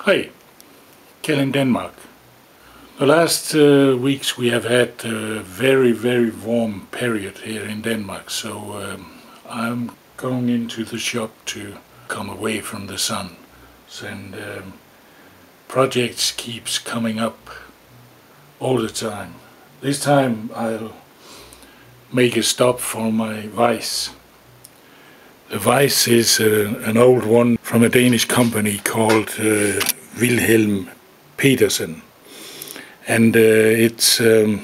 Hi, Kjell in Denmark. The last weeks we have had a very warm period here in Denmark, so I'm going into the shop to come away from the sun. And projects keeps coming up all the time. This time I'll make a stop for my vise. The vise is an old one from a Danish company called Vilh Pedersen, and it's a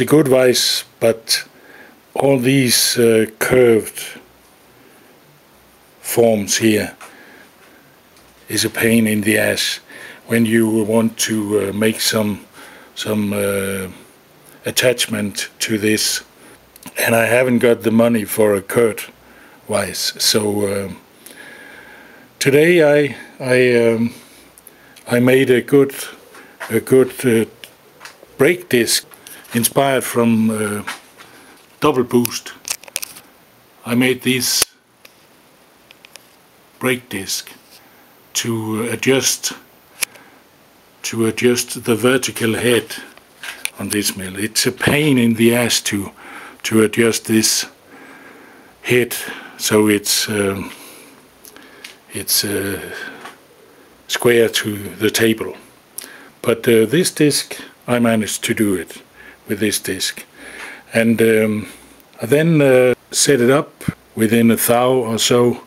good vise, but all these curved forms here is a pain in the ass when you want to make some attachment to this. And I haven't got the money for a curved vise, so today I made a good brake disc inspired from double boost. I made this brake disc to adjust the vertical head on this mill. It's a pain in the ass to adjust this head so it's square to the table. But this disc, I managed to do it with this disc, and I then set it up within 1 thou or so,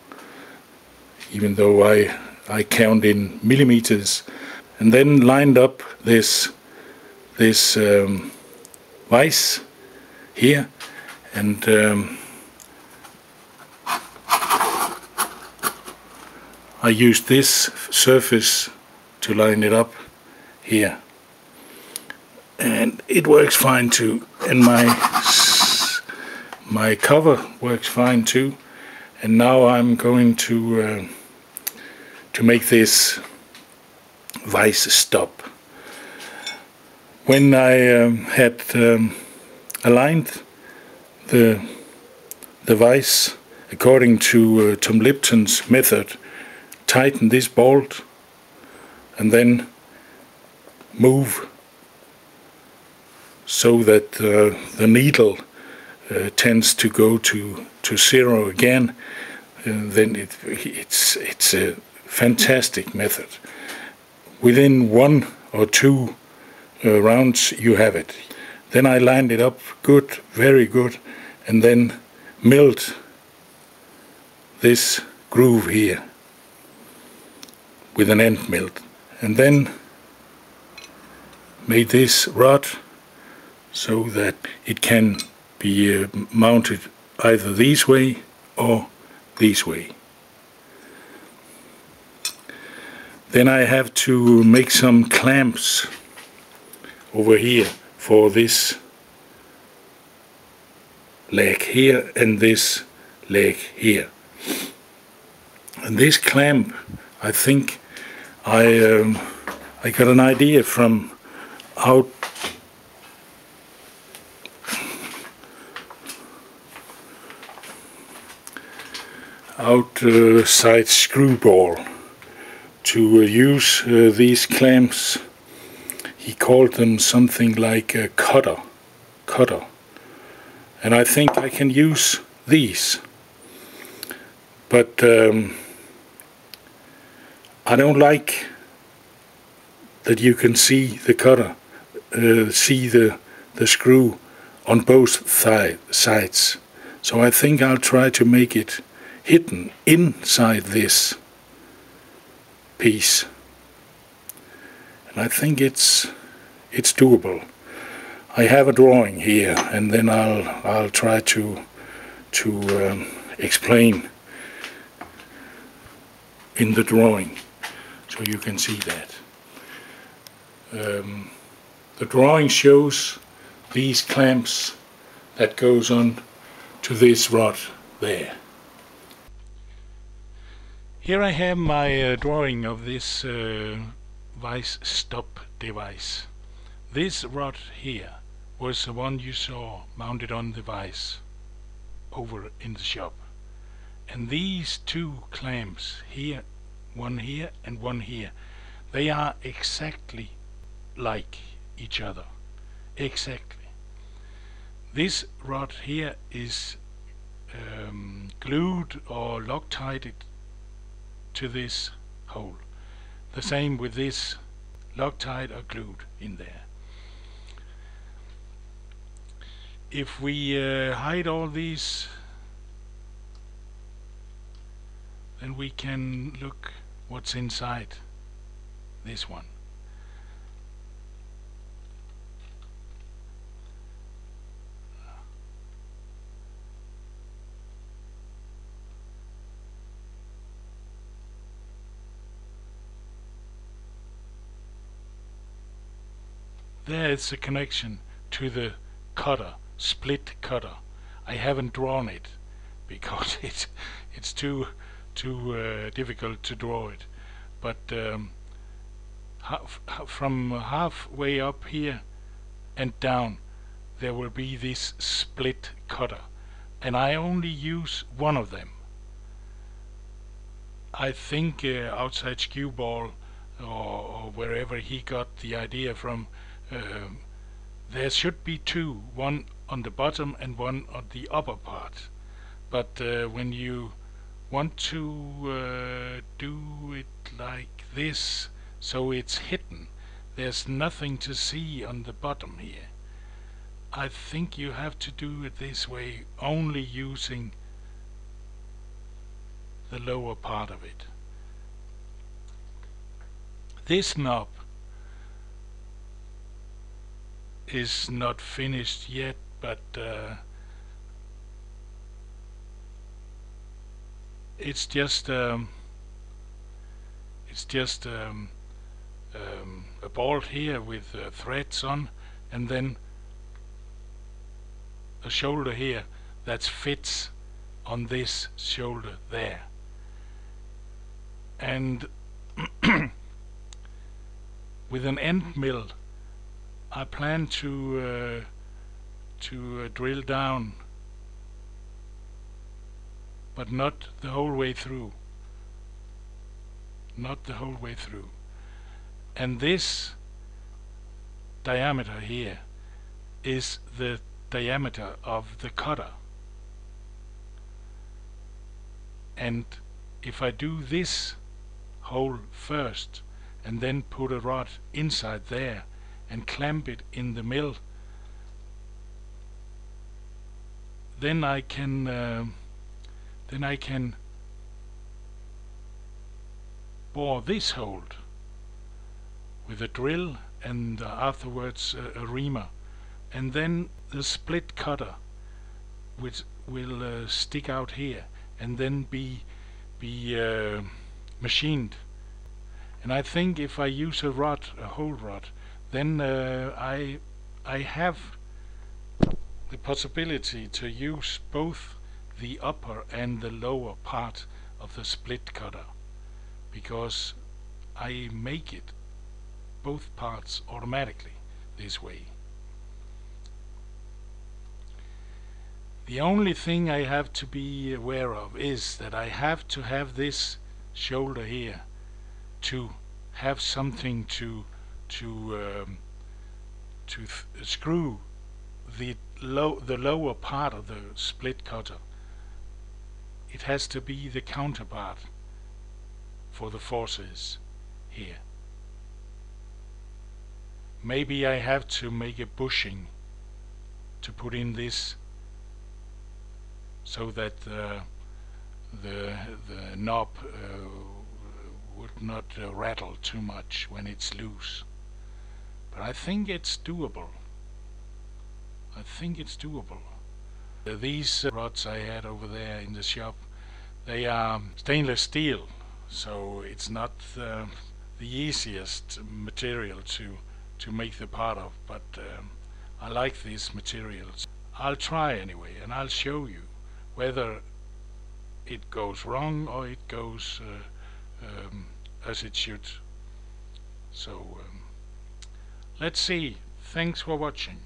even though I count in millimeters, and then lined up this vise here, and I used this surface to line it up here, and it works fine too, and my cover works fine too. And now I'm going to make this vise stop. When I had aligned the vise according to Tom Lipton's method, tighten this bolt and then move so that the needle tends to go to 0 again, then it's a fantastic method. Within 1 or 2 rounds you have it. Then I lined it up good, very good, and then milled this groove here with an end mill, and then made this rod so that it can be mounted either this way or this way. Then I have to make some clamps over here for this leg here and this leg here. And this clamp, I think I got an idea from outside screwball to use these clamps. He called them something like a cutter, and I think I can use these, but I don't like that you can see the cutter, see the screw on both sides. So I think I'll try to make it hidden inside this piece, and I think it's doable. I have a drawing here, and then I'll try to explain in the drawing so you can see that. The drawing shows these clamps that goes on to this rod there. Here I have my drawing of this vise stop device. This rod here was the one you saw mounted on the vise over in the shop, and these 2 clamps here one here and one here. They are exactly like each other. Exactly. This rod here is glued or Loctited to this hole. The same with this, Loctite or glued in there. If we hide all these, then we can look what's inside this one. There is a connection to the cutter, split cutter. I haven't drawn it because it's too difficult to draw it. But from halfway up here and down, there will be this split cutter, and I only use one of them. I think outside Skewball or wherever he got the idea from, there should be two, one on the bottom and one on the upper part. But when you want to do it like this, so it's hidden, there's nothing to see on the bottom here. I think you have to do it this way, only using the lower part of it. This knob is not finished yet, but it's just a bolt here with threads on, and then a shoulder here that fits on this shoulder there. And with an end mill, I plan to drill down, but not the whole way through. Not the whole way through. And this diameter here is the diameter of the cutter. And if I do this hole first and then put a rod inside there and clamp it in the mill, then I can bore this hole with a drill and afterwards a reamer, and then the split cutter which will stick out here and then be machined. And I think if I use a rod, a whole rod, then I have the possibility to use both the upper and the lower part of the split cutter, because I make it both parts automatically this way. The only thing I have to be aware of is that I have to have this shoulder here to have something to screw the lower part of the split cutter. It has to be the counterpart for the forces here. Maybe I have to make a bushing to put in this so that the knob would not rattle too much when it's loose. But I think it's doable. I think it's doable. These rods I had over there in the shop, they are stainless steel, so it's not the easiest material to make the part of, but I like these materials. I'll try anyway, and I'll show you whether it goes wrong or it goes as it should. So let's see. Thanks for watching.